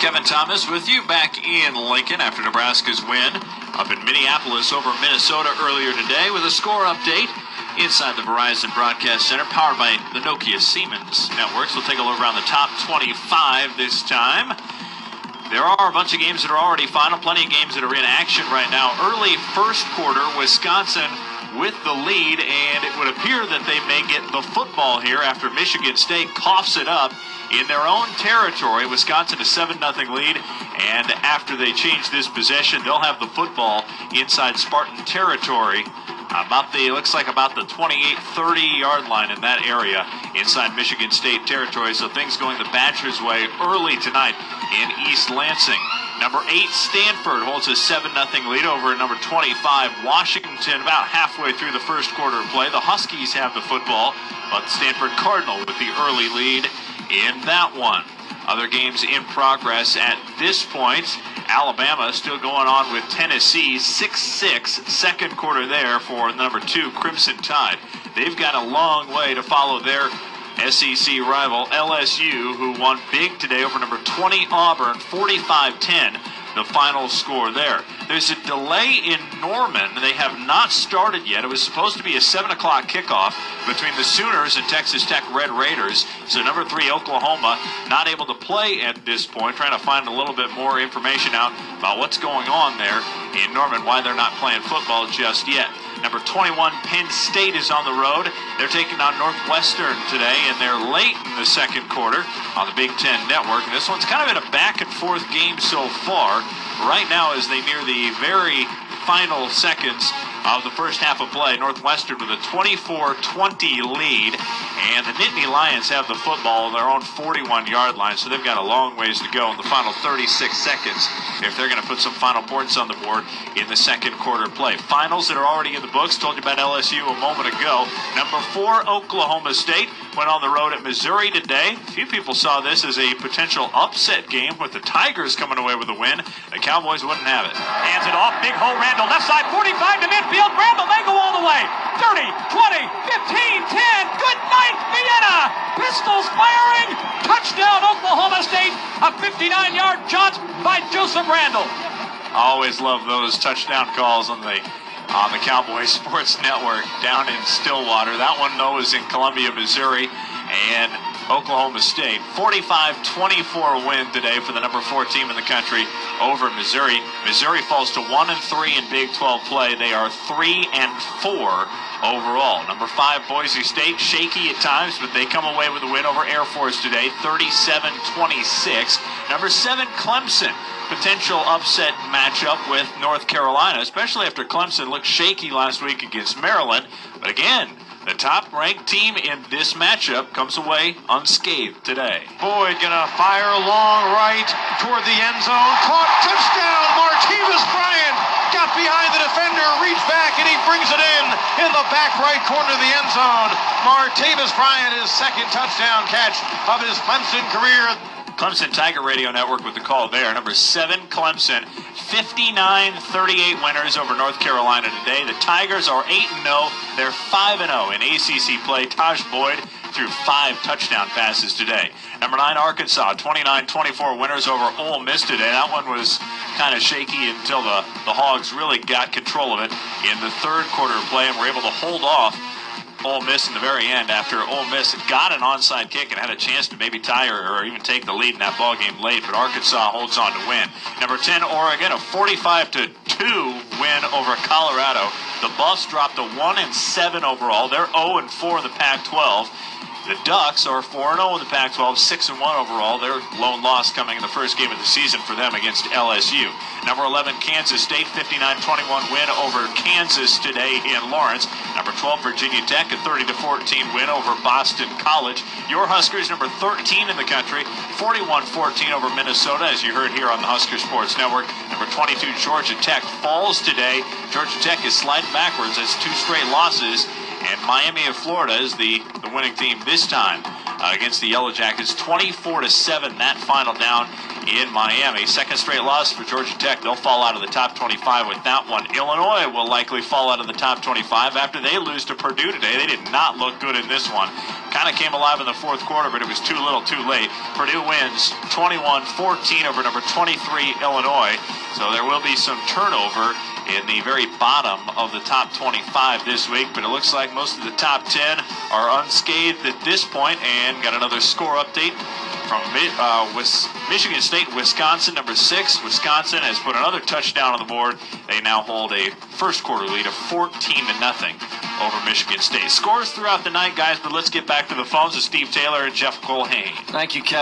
Kevin Thomas with you back in Lincoln after Nebraska's win up in Minneapolis over Minnesota earlier today with a score update inside the Verizon Broadcast Center powered by the Nokia Siemens networks. We'll take a look around the top 25 this time. There are a bunch of games that are already final, plenty of games that are in action right now. Early first quarter, Wisconsin with the lead, and it would appear that they may get the football here after Michigan State coughs it up in their own territory. Wisconsin a 7-0 lead, and after they change this possession, they'll have the football inside Spartan territory. Looks like about the 28-30 yard line in that area inside Michigan State territory. So things going the Badgers' way early tonight in East Lansing. Number 8, Stanford holds a 7-0 lead over number 25, Washington, about halfway through the first quarter of play. The Huskies have the football, but Stanford Cardinal with the early lead in that one. Other games in progress at this point. Alabama still going on with Tennessee, 6-6, second quarter there for number 2, Crimson Tide. They've got a long way to follow their SEC rival LSU, who won big today over number 20 Auburn, 45-10, the final score there. There's a delay in Norman. They have not started yet. It was supposed to be a 7 o'clock kickoff between the Sooners and Texas Tech Red Raiders. So number 3, Oklahoma, not able to play at this point, trying to find a little bit more information out about what's going on there in Norman, why they're not playing football just yet. Number 21, Penn State is on the road. They're taking on Northwestern today, and they're late in the second quarter on the Big Ten Network. And this one's kind of in a back-and-forth game so far. Right now, as they near the very final seconds of the first half of play, Northwestern with a 24-20 lead, and the Nittany Lions have the football on their own 41-yard line, so they've got a long ways to go in the final 36 seconds if they're going to put some final points on the board in the second quarter play. Finals that are already in the books, told you about LSU a moment ago. Number 4, Oklahoma State went on the road at Missouri today. A few people saw this as a potential upset game with the Tigers coming away with a win. The Cowboys wouldn't have it. Hands it off, big hole, Randall, left side, 45 to midfield. Randall may go all the way. 30, 20, 15, 10. Good night, Vienna. Pistols firing. Touchdown, Oklahoma State. A 59-yard jaunt by Joseph Randall. Always love those touchdown calls on the Cowboys Sports Network down in Stillwater. That one, though, is in Columbia, Missouri, and Oklahoma State. 45-24 win today for the number 4 team in the country over Missouri. Missouri falls to 1-3 in Big 12 play. They are 3-4 overall. Number 5, Boise State, shaky at times, but they come away with a win over Air Force today, 37-26. Number 7, Clemson. Potential upset matchup with North Carolina, especially after Clemson looked shaky last week against Maryland. But again, the top-ranked team in this matchup comes away unscathed today. Boyd gonna fire long right toward the end zone. Caught, touchdown, Martavis Bryant got behind the defender, reached back, and he brings it in the back right corner of the end zone. Martavis Bryant, his second touchdown catch of his Clemson career. Clemson Tiger Radio Network with the call there. Number 7, Clemson, 59-38 winners over North Carolina today. The Tigers are 8-0. They're 5-0 in ACC play. Taj Boyd threw 5 touchdown passes today. Number 9, Arkansas, 29-24 winners over Ole Miss today. That one was kind of shaky until the Hogs really got control of it in the third quarter of play and were able to hold off Ole Miss in the very end after Ole Miss got an onside kick and had a chance to maybe tie or even take the lead in that ball game late, but Arkansas holds on to win. Number 10, Oregon, a 45-2 win over Colorado. The Buffs dropped to 1-7 overall. They're 0-4 in the Pac-12. The Ducks are 4-0 in the Pac-12, 6-1 overall. Their lone loss coming in the first game of the season for them against LSU. Number 11, Kansas State, 59-21 win over Kansas today in Lawrence. Number 12, Virginia Tech, a 30-14 win over Boston College. Your Huskers, number 13 in the country, 41-14 over Minnesota, as you heard here on the Husker Sports Network. Number 22, Georgia Tech, falls today. Georgia Tech is sliding backwards. That's 2 straight losses. And Miami of Florida is the winning team this time. against the Yellow Jackets, 24-7, that final down in Miami. Second straight loss for Georgia Tech. They'll fall out of the top 25 with that one. Illinois will likely fall out of the top 25 after they lose to Purdue today. They did not look good in this one. Kind of came alive in the fourth quarter, but it was too little too late. Purdue wins 21-14 over number 23 Illinois. So there will be some turnover in the very bottom of the top 25 this week, but it looks like most of the top 10 are unscathed at this point. And got another score update from Michigan State, Wisconsin, number 6. Wisconsin has put another touchdown on the board. They now hold a first quarter lead of 14-0 over Michigan State. Scores throughout the night, guys, but let's get back to the phones with Steve Taylor and Jeff Colhane. Thank you, Kevin.